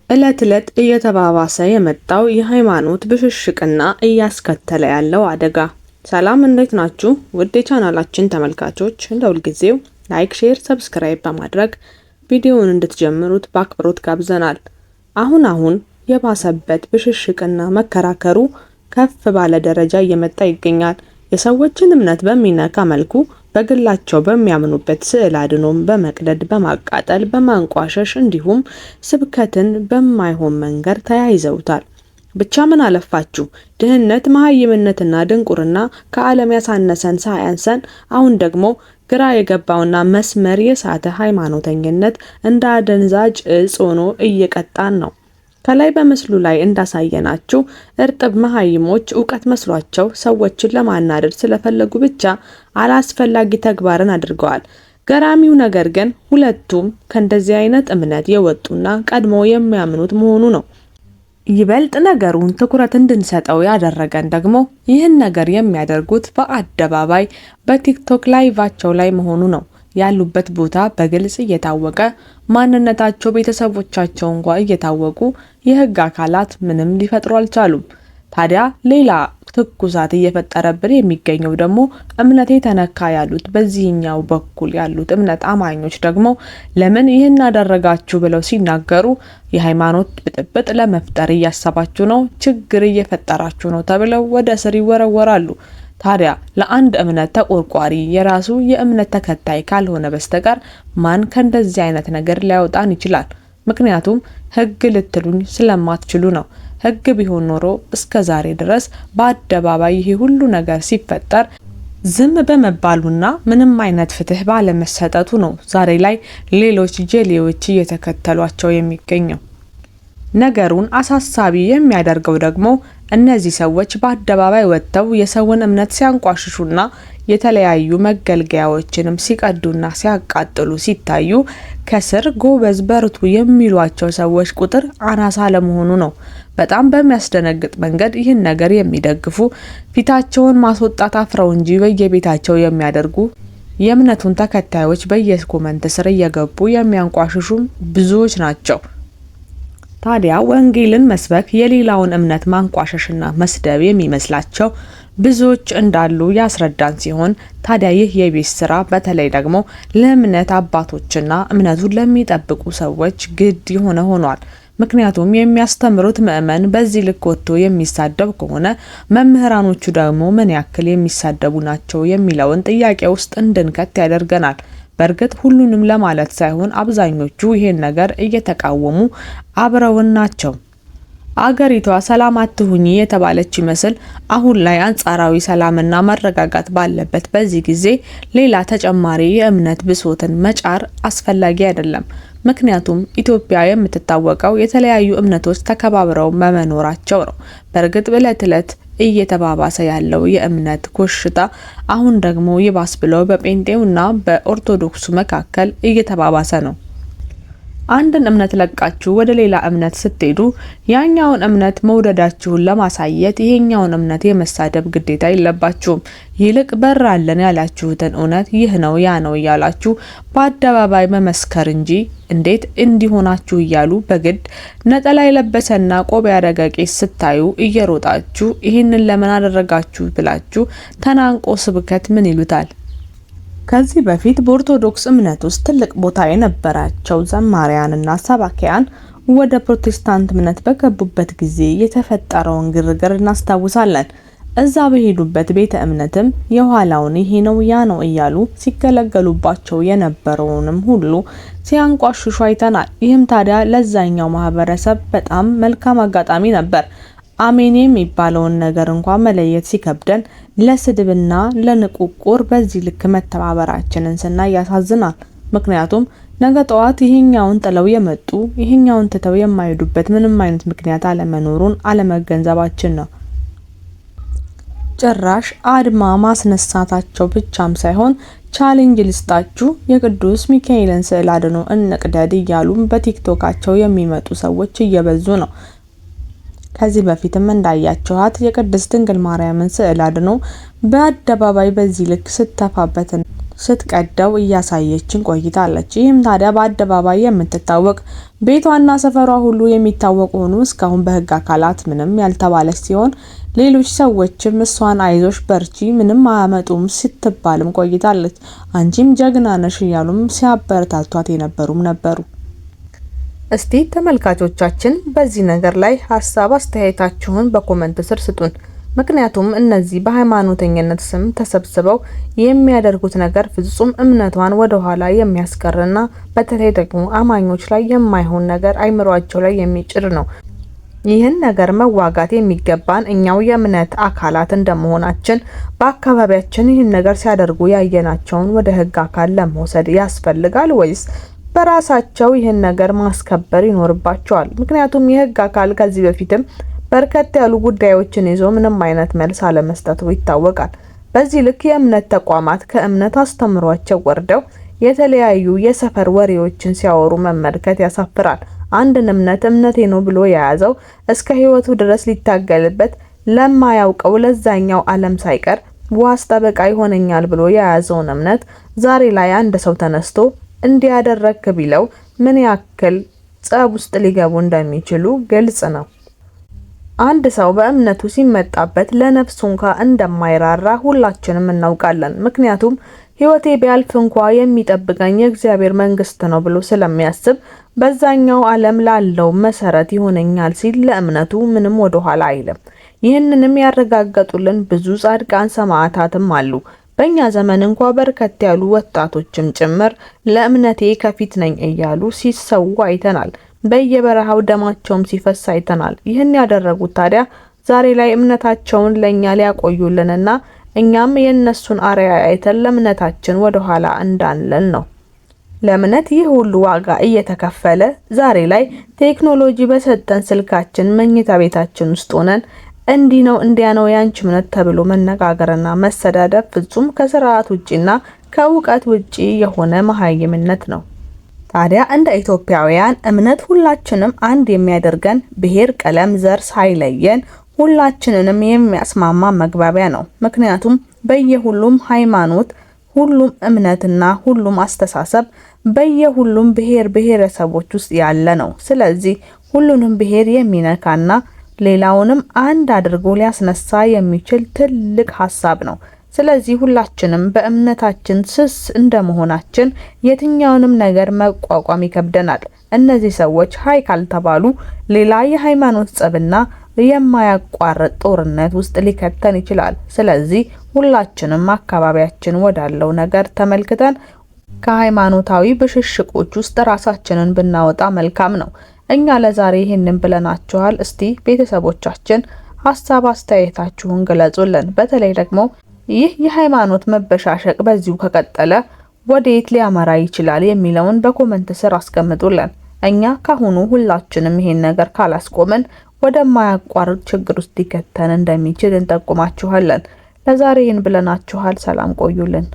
ዕለት ዕለት እየተባባሰ የመጣው የሃይማኖት ብሽሽቅና እያስከተለ ያለው አደጋ። ሰላም እንዴት ናችሁ? ውድ የቻናላችን ተመልካቾች፣ እንደ ሁልጊዜው ላይክ፣ ሼር፣ ሰብስክራይብ በማድረግ ቪዲዮውን እንድትጀምሩት በአክብሮት ጋብዘናል። አሁን የባሰበት ብሽሽቅና መከራከሩ ከፍ ባለ ደረጃ እየመጣ ይገኛል። የሰዎችን እምነት በሚነካ መልኩ በግላቸው በሚያምኑበት ስዕል አድኖም በመቅደድ በማቃጠል በማንቋሸሽ እንዲሁም ስብከትን በማይሆን መንገድ ተያይዘውታል። ብቻ ምን አለፋችሁ ድህነት፣ መሃይምነትና ድንቁርና ከዓለም ያሳነሰን ሳያንሰን አሁን ደግሞ ግራ የገባውና መስመር የሳተ ሃይማኖተኝነት እንደ አደንዛዥ እጽ ሆኖ እየቀጣን ነው። ከላይ በምስሉ ላይ እንዳሳየናችሁ እርጥብ መሃይሞች እውቀት መስሏቸው ሰዎችን ለማናደድ ስለፈለጉ ብቻ አላስፈላጊ ተግባርን አድርገዋል። ገራሚው ነገር ግን ሁለቱም ከእንደዚህ አይነት እምነት የወጡና ቀድሞ የሚያምኑት መሆኑ ነው። ይበልጥ ነገሩን ትኩረት እንድንሰጠው ያደረገን ደግሞ ይህን ነገር የሚያደርጉት በአደባባይ በቲክቶክ ላይቫቸው ላይ መሆኑ ነው። ያሉበት ቦታ በግልጽ እየታወቀ ማንነታቸው ቤተሰቦቻቸው እንኳን እየታወቁ የህግ አካላት ምንም ሊፈጥሩ አልቻሉም። ታዲያ ሌላ ትኩሳት እየፈጠረብን የሚገኘው ደግሞ እምነቴ ተነካ ያሉት በዚህኛው በኩል ያሉት እምነት አማኞች ደግሞ ለምን ይህን አደረጋችሁ ብለው ሲናገሩ የሃይማኖት ብጥብጥ ለመፍጠር እያሰባችሁ ነው፣ ችግር እየፈጠራችሁ ነው ተብለው ወደ እስር ይወረወራሉ። ታዲያ ለአንድ እምነት ተቆርቋሪ የራሱ የእምነት ተከታይ ካልሆነ በስተቀር ማን ከእንደዚህ አይነት ነገር ሊያወጣን ይችላል? ምክንያቱም ህግ ልትሉኝ ስለማትችሉ ነው። ህግ ቢሆን ኖሮ እስከ ዛሬ ድረስ በአደባባይ ይሄ ሁሉ ነገር ሲፈጠር ዝም በመባሉና ምንም አይነት ፍትህ ባለመሰጠቱ ነው ዛሬ ላይ ሌሎች ጀሌዎች እየተከተሏቸው የሚገኘው። ነገሩን አሳሳቢ የሚያደርገው ደግሞ እነዚህ ሰዎች በአደባባይ ወጥተው የሰውን እምነት ሲያንቋሽሹና የተለያዩ መገልገያዎችንም ሲቀዱና ሲያቃጥሉ ሲታዩ ከስር ጎበዝ በርቱ የሚሏቸው ሰዎች ቁጥር አናሳ ለመሆኑ ነው። በጣም በሚያስደነግጥ መንገድ ይህን ነገር የሚደግፉ ፊታቸውን ማስወጣት አፍረው እንጂ በየቤታቸው የሚያደርጉ የእምነቱን ተከታዮች በየኮመንት ስር እየገቡ የሚያንቋሽሹም ብዙዎች ናቸው። ታዲያ ወንጌልን መስበክ የሌላውን እምነት ማንቋሸሽና መስደብ የሚመስላቸው ብዙዎች እንዳሉ ያስረዳን ሲሆን ታዲያ ይህ የቤት ስራ በተለይ ደግሞ ለእምነት አባቶችና እምነቱን ለሚጠብቁ ሰዎች ግድ የሆነ ሆኗል። ምክንያቱም የሚያስተምሩት ምዕመን በዚህ ልክ ወጥቶ የሚሳደብ ከሆነ መምህራኖቹ ደግሞ ምን ያክል የሚሳደቡ ናቸው የሚለውን ጥያቄ ውስጥ እንድንከት ያደርገናል። በእርግጥ ሁሉንም ለማለት ሳይሆን አብዛኞቹ ይሄን ነገር እየተቃወሙ አብረውን ናቸው። አገሪቷ ሰላም አትሁኚ የተባለች ይመስል አሁን ላይ አንጻራዊ ሰላምና መረጋጋት ባለበት በዚህ ጊዜ ሌላ ተጨማሪ የእምነት ብሶትን መጫር አስፈላጊ አይደለም። ምክንያቱም ኢትዮጵያ የምትታወቀው የተለያዩ እምነቶች ተከባብረው በመኖራቸው ነው። በእርግጥ ዕለት ዕለት እየተባባሰ ያለው የእምነት ኮሽታ አሁን ደግሞ ይባስ ብለው በጴንጤውና በኦርቶዶክሱ መካከል እየተባባሰ ነው። አንድን እምነት ለቃችሁ ወደ ሌላ እምነት ስትሄዱ ያኛውን እምነት መውደዳችሁን ለማሳየት ይሄኛውን እምነት የመሳደብ ግዴታ የለባችሁም። ይልቅ በራለን ያላችሁትን እውነት ይህ ነው ያ ነው እያላችሁ በአደባባይ መመስከር እንጂ እንዴት እንዲሆናችሁ እያሉ በግድ ነጠላ የለበሰና ቆብ ያደረገ ቄስ ስታዩ እየሮጣችሁ ይህንን ለምን አደረጋችሁ ብላችሁ ተናንቆ ስብከት ምን ይሉታል? ከዚህ በፊት በኦርቶዶክስ እምነት ውስጥ ትልቅ ቦታ የነበራቸው ዘማሪያንና ሰባኪያን ወደ ፕሮቴስታንት እምነት በገቡበት ጊዜ የተፈጠረውን ግርግር እናስታውሳለን። እዛ በሄዱበት ቤተ እምነትም የኋላውን ይሄ ነው ያ ነው እያሉ ሲገለገሉባቸው የነበረውንም ሁሉ ሲያንቋሽሹ አይተናል። ይህም ታዲያ ለዛኛው ማህበረሰብ በጣም መልካም አጋጣሚ ነበር። አሜን የሚባለውን ነገር እንኳን መለየት ሲከብደን ለስድብና ለንቁቁር በዚህ ልክ መተባበራችንን ስናይ ያሳዝናል። ምክንያቱም ነገ ጠዋት ይሄኛውን ጥለው የመጡ ይሄኛውን ትተው የማይሄዱበት ምንም አይነት ምክንያት አለመኖሩን አለመገንዘባችን ነው። ጭራሽ አድማ ማስነሳታቸው ብቻም ሳይሆን ቻሌንጅ ልስጣችሁ የቅዱስ ሚካኤልን ስዕል አድኖ እንቅደድ እያሉም በቲክቶካቸው የሚመጡ ሰዎች እየበዙ ነው። ከዚህ በፊትም እንዳያችኋት የቅድስት ድንግል ማርያምን ስዕል አድኖ በአደባባይ በዚህ ልክ ስተፋበት ስትቀደው እያሳየችን ቆይታለች። ይህም ታዲያ በአደባባይ የምትታወቅ ቤቷና ሰፈሯ ሁሉ የሚታወቅ ሆኖ እስካሁን በህግ አካላት ምንም ያልተባለች ሲሆን ሌሎች ሰዎችም እሷን አይዞሽ በርቺ ምንም አያመጡም ስትባልም ቆይታለች። አንቺም ጀግና ነሽ እያሉም ሲያበረታቷት የነበሩም ነበሩ። እስቲ ተመልካቾቻችን በዚህ ነገር ላይ ሀሳብ አስተያየታችሁን በኮመንት ስር ስጡን። ምክንያቱም እነዚህ በሃይማኖተኝነት ስም ተሰብስበው የሚያደርጉት ነገር ፍጹም እምነቷን ወደ ኋላ የሚያስቀርና በተለይ ደግሞ አማኞች ላይ የማይሆን ነገር አይምሯቸው ላይ የሚጭር ነው። ይህን ነገር መዋጋት የሚገባን እኛው የእምነት አካላት እንደመሆናችን በአካባቢያችን ይህን ነገር ሲያደርጉ ያየናቸውን ወደ ህግ አካል ለመውሰድ ያስፈልጋል ወይስ በራሳቸው ይህን ነገር ማስከበር ይኖርባቸዋል? ምክንያቱም የህግ አካል ከዚህ በፊትም በርከት ያሉ ጉዳዮችን ይዞ ምንም አይነት መልስ አለመስጠቱ ይታወቃል። በዚህ ልክ የእምነት ተቋማት ከእምነት አስተምሯቸው ወርደው የተለያዩ የሰፈር ወሬዎችን ሲያወሩ መመልከት ያሳፍራል። አንድን እምነቴ ነው ብሎ የያዘው እስከ ህይወቱ ድረስ ሊታገልበት ለማያውቀው ለዛኛው ዓለም ሳይቀር ዋስ ጠበቃ ይሆነኛል ብሎ የያዘውን እምነት ዛሬ ላይ አንድ ሰው ተነስቶ እንዲያደረክ ቢለው ምን ያክል ጸብ ውስጥ ሊገቡ እንደሚችሉ ግልጽ ነው። አንድ ሰው በእምነቱ ሲመጣበት ለነፍሱ እንኳን እንደማይራራ ሁላችንም እናውቃለን። ምክንያቱም ህይወቴ ቢያልፍ እንኳን የሚጠብቀኝ የእግዚአብሔር መንግስት ነው ብሎ ስለሚያስብ በዛኛው ዓለም ላለው መሰረት ይሆነኛል ሲል ለእምነቱ ምንም ወደ ኋላ አይልም። ይህንንም ያረጋገጡልን ብዙ ጻድቃን ሰማዕታትም አሉ። በእኛ ዘመን እንኳን በርከት ያሉ ወጣቶችም ጭምር ለእምነቴ ከፊት ነኝ እያሉ ሲሰው አይተናል። በየበረሃው ደማቸውም ሲፈስ አይተናል። ይህን ያደረጉት ታዲያ ዛሬ ላይ እምነታቸውን ለኛ ሊያቆዩልንና እኛም የነሱን አርአያ አይተን ለእምነታችን ወደ ኋላ እንዳንል ነው። ለእምነት ይህ ሁሉ ዋጋ እየተከፈለ ዛሬ ላይ ቴክኖሎጂ በሰጠን ስልካችን መኝታ ቤታችን ውስጥ ሆነን እንዲህ ነው እንዲያ ነው ያንቺ እምነት ተብሎ መነጋገርና መሰዳደብ ፍጹም ከስርዓት ውጪና ከእውቀት ውጪ የሆነ መሃይምነት ነው። ታዲያ እንደ ኢትዮጵያውያን እምነት ሁላችንም አንድ የሚያደርገን ብሔር፣ ቀለም፣ ዘር ሳይለየን ሁላችንንም የሚያስማማ መግባቢያ ነው። ምክንያቱም በየሁሉም ሃይማኖት፣ ሁሉም እምነትና ሁሉም አስተሳሰብ በየሁሉም ብሔረሰቦች ውስጥ ያለ ነው። ስለዚህ ሁሉንም ብሔር የሚነካና ሌላውንም አንድ አድርጎ ሊያስነሳ የሚችል ትልቅ ሐሳብ ነው። ስለዚህ ሁላችንም በእምነታችን ስስ እንደመሆናችን የትኛውንም ነገር መቋቋም ይከብደናል። እነዚህ ሰዎች ሀይ ካልተባሉ ሌላ የሃይማኖት ጸብና የማያቋርጥ ጦርነት ውስጥ ሊከተን ይችላል። ስለዚህ ሁላችንም አካባቢያችን ወዳለው ነገር ተመልክተን ከሃይማኖታዊ ብሽሽቆች ውስጥ ራሳችንን ብናወጣ መልካም ነው። እኛ ለዛሬ ይሄንን ብለናችኋል። እስቲ ቤተሰቦቻችን ሐሳብ አስተያየታችሁን ግለጹልን። በተለይ ደግሞ ይህ የሃይማኖት መበሻሸቅ በዚሁ ከቀጠለ ወዴት ሊያመራ ይችላል የሚለውን በኮመንት ስር አስቀምጡልን። እኛ ካሁኑ ሁላችንም ይሄን ነገር ካላስቆመን ወደማያቋርጥ ችግር ውስጥ ሊከተን እንደሚችል እንጠቁማችኋለን። ለዛሬ ይሄን ብለናችኋል። ሰላም ቆዩልን።